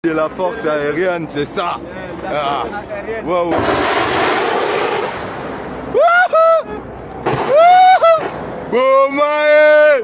De la force aérienne, c'est ça. Ah. Wow. Bomae,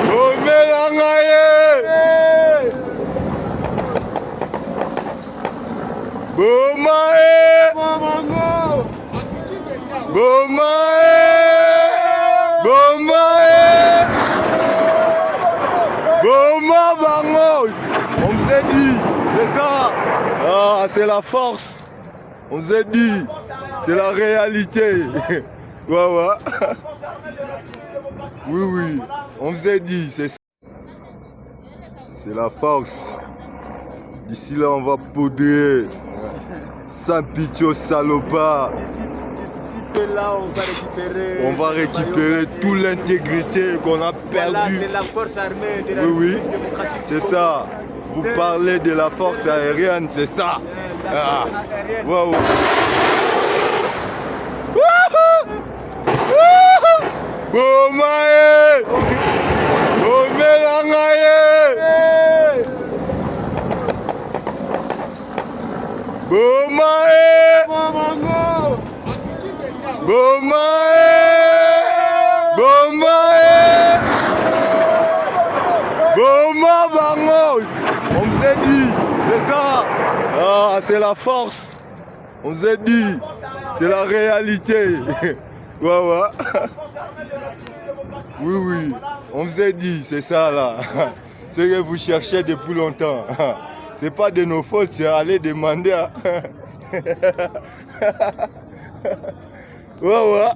Bomelangaye, Bomae, Bomae, Bomae, Boma Bango. On vous a dit, c'est ça. Ah, c'est la force. On vous a dit, c'est la réalité. Ouais, ouais. Oui, oui. On vous a dit, c'est ça. C'est la force. D'ici là, on va poudrer. Sans pitié au salopard. Là, on va récupérer toute l'intégrité qu'on a perdue. C'est la force armée de la République démocratique. C'est ça. Vous parlez de la force aérienne, c'est ça. La force aérienne. Wow. Bomae, Bomelangaye, Bomae, Bomae, Bomae, Boma Bango. On vous a dit, c'est ça. Ah, c'est la force. On vous a dit, c'est la réalité. Ouais, ouais. Oui, oui. On vous a dit, c'est ça là. Ce que vous cherchez depuis longtemps. C'est pas de nos fautes, c'est aller demander à... Ouais, ouais.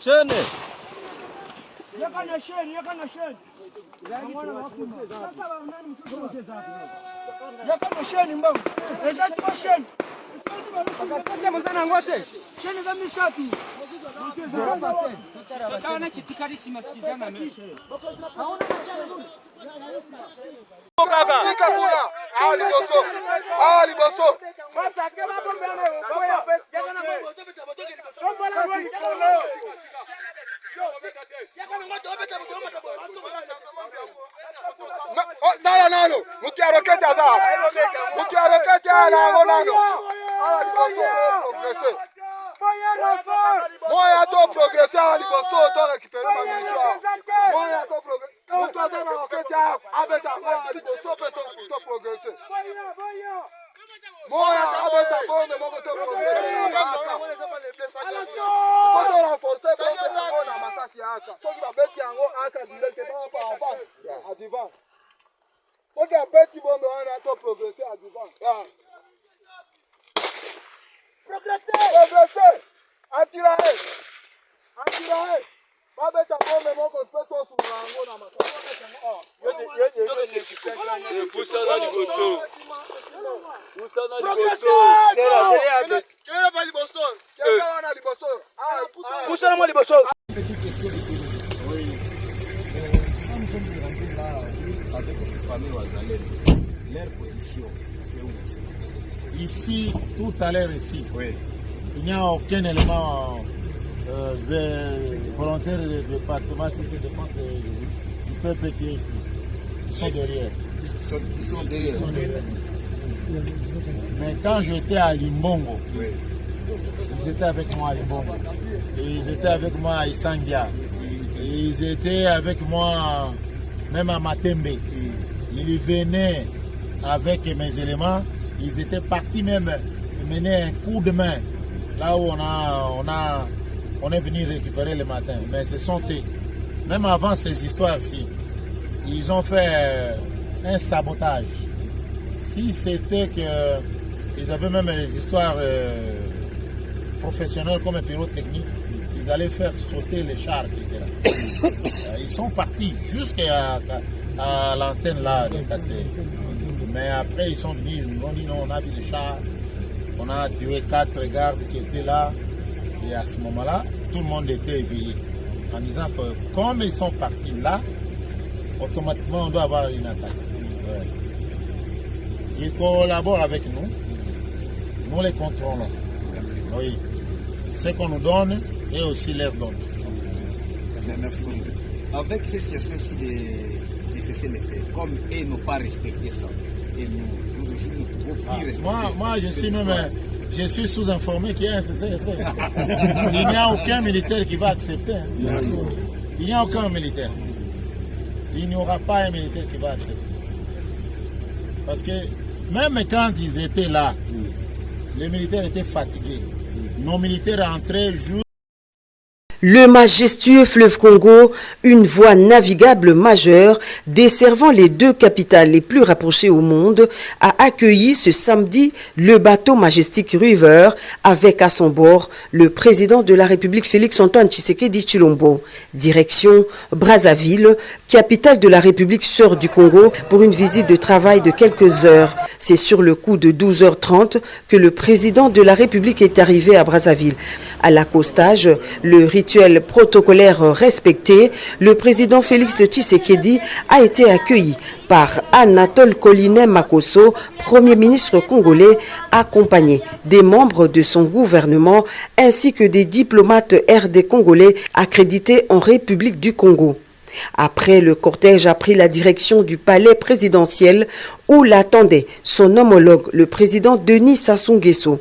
Chene. Dala nano, mukiarokete azar. Mukiarokete nano nano. Moya to progresser à l'Ibosso, to récupérer ma munition. Moya to progresser. Nous toi ça va rokete avec ta voix à l'Ibosso peut to progresser. Moya avec ta voix de mon to progresser. Il faut te renforcer pour que ta voix dans ma sasi aka. So qui va bêter en haut aka direct pas en face. À devant. Faut que petit bon on a to progresser à devant. Progresser. Atirae. Baba ta bombe moko peto surango na masoko. Poussa na liboso. Kera bali boso. Kera wana Ici, tout à l'heure ici, il n'y a aucun élément volontaire du département de défense du peuple qui est ici. Ils sont derrière. Ils sont derrière. Mais quand j'étais à Limbongo, ils étaient avec moi à Limbongo. Et ils étaient avec moi à Isangia. Et ils étaient avec moi même à Matembe. Ils venaient avec mes éléments. Ils étaient partis même mener un coup de main là où on est venu récupérer le matin. Mais ce sont eux. Même avant ces histoires-ci, ils ont fait un sabotage. Si c'était qu'ils avaient même les histoires professionnelles comme un pilote technique, ils allaient faire sauter les chars qui étaient là. Ils sont partis jusqu'à l'antenne là de Cassé. Mais après ils sont venus, ils ont dit non, on a vu les chars, on a tué 4 gardes qui étaient là. Et à ce moment-là, tout le monde était éveillé. En disant que comme ils sont partis là, automatiquement on doit avoir une attaque. Ouais. Ils collaborent avec nous, nous les contrôlons. Oui. Ce qu'on nous donne et aussi leur donne. Merci beaucoup. Avec ces situations-ci de cessez-le-feu, comme ils n'ont pas respecté ça, et nous aussi nous pouvons plus respecter. Moi je suis sous-informé qu'il y a un cessez-le-feu. Il n'y a aucun militaire qui va accepter. Il n'y a aucun militaire. Il n'y aura pas un militaire qui va accepter. Parce que même quand ils étaient là, les militaires étaient fatigués. Nos militaires entraient jour. Le majestueux fleuve Congo, une voie navigable majeure desservant les 2 capitales les plus rapprochées au monde, a accueilli ce samedi le bateau Majestic River avec à son bord le président de la République Félix-Antoine Tshisekedi Tshilombo. Direction Brazzaville, capitale de la République sœur du Congo, pour une visite de travail de quelques heures. C'est sur le coup de 12h30 que le président de la République est arrivé à Brazzaville. À l'accostage, le rituel protocolaire respecté, le président Félix Tshisekedi a été accueilli par Anatole Collinet Makosso, Premier ministre congolais, accompagné des membres de son gouvernement ainsi que des diplomates RD congolais accrédités en République du Congo. Après, le cortège a pris la direction du palais présidentiel où l'attendait son homologue, le président Denis Sassou Nguesso.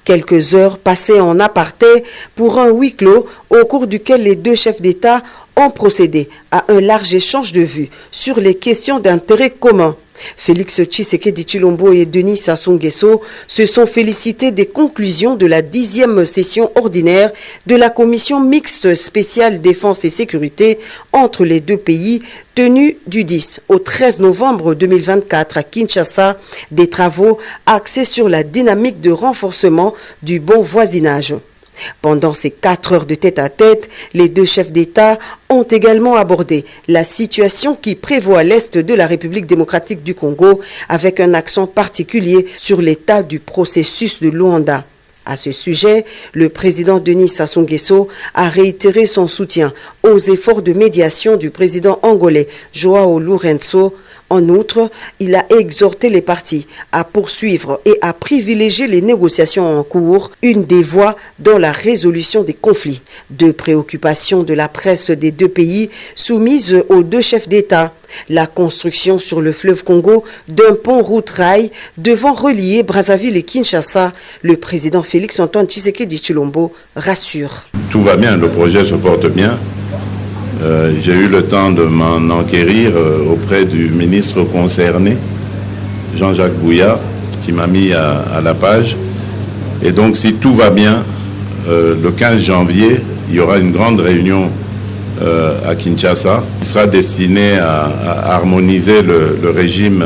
Quelques heures passées en aparté pour un huis clos au cours duquel les 2 chefs d'État ont procédé à un large échange de vues sur les questions d'intérêt commun. Félix Tshisekedi Tshilombo et Denis Sassou Nguesso se sont félicités des conclusions de la 10e session ordinaire de la commission mixte spéciale défense et sécurité entre les 2 pays tenue du 10 au 13 novembre 2024 à Kinshasa, des travaux axés sur la dynamique de renforcement du bon voisinage. Pendant ces 4 heures de tête-à-tête, les 2 chefs d'État ont également abordé la situation qui prévaut à l'est de la République démocratique du Congo, avec un accent particulier sur l'état du processus de Luanda. À ce sujet, le président Denis Sassou Nguesso a réitéré son soutien aux efforts de médiation du président angolais João Lourenço. En outre, il a exhorté les parties à poursuivre et à privilégier les négociations en cours, une des voies dans la résolution des conflits. 2 préoccupations de la presse des 2 pays soumises aux 2 chefs d'État. La construction sur le fleuve Congo d'un pont route-rail devant relier Brazzaville et Kinshasa. Le président Félix-Antoine Tshisekedi Tshilombo rassure. Tout va bien, le projet se porte bien. J'ai eu le temps de m'en enquérir auprès du ministre concerné, Jean-Jacques Bouya, qui m'a mis à la page. Et donc, si tout va bien, le 15 janvier, il y aura une grande réunion à Kinshasa, qui sera destinée à harmoniser le régime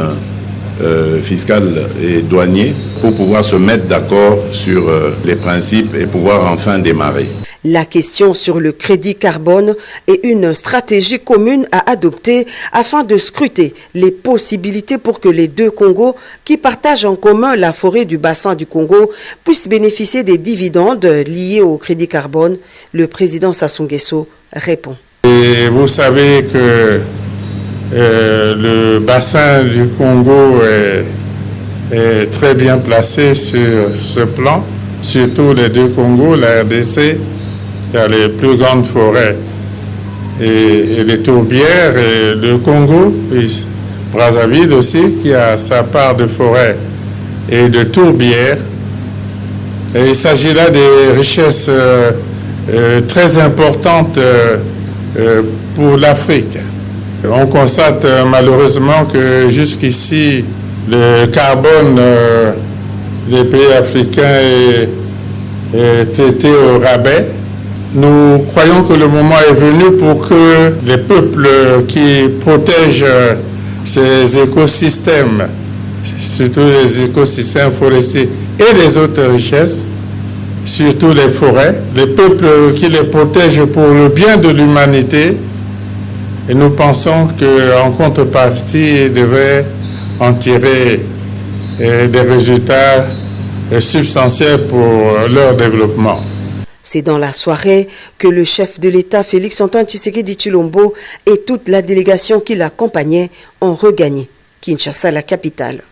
fiscal et douanier pour pouvoir se mettre d'accord sur les principes et pouvoir enfin démarrer. La question sur le crédit carbone est une stratégie commune à adopter afin de scruter les possibilités pour que les deux Congos qui partagent en commun la forêt du bassin du Congo puissent bénéficier des dividendes liés au crédit carbone. Le président Sassou Nguesso répond. Et vous savez que le bassin du Congo est très bien placé sur ce plan, surtout les deux Congos, la RDC, il y a les plus grandes forêts et les tourbières, et le Congo, puis Brazzaville aussi, qui a sa part de forêt et de tourbières. Et il s'agit là des richesses très importantes pour l'Afrique. On constate malheureusement que jusqu'ici, le carbone des pays africains est été au rabais. Nous croyons que le moment est venu pour que les peuples qui protègent ces écosystèmes, surtout les écosystèmes forestiers et les autres richesses, surtout les forêts, les peuples qui les protègent pour le bien de l'humanité. Et nous pensons qu'en contrepartie, ils devraient en tirer des résultats substantiels pour leur développement. C'est dans la soirée que le chef de l'État, Félix-Antoine Tshisekedi Tshilombo, et toute la délégation qui l'accompagnait ont regagné Kinshasa, la capitale.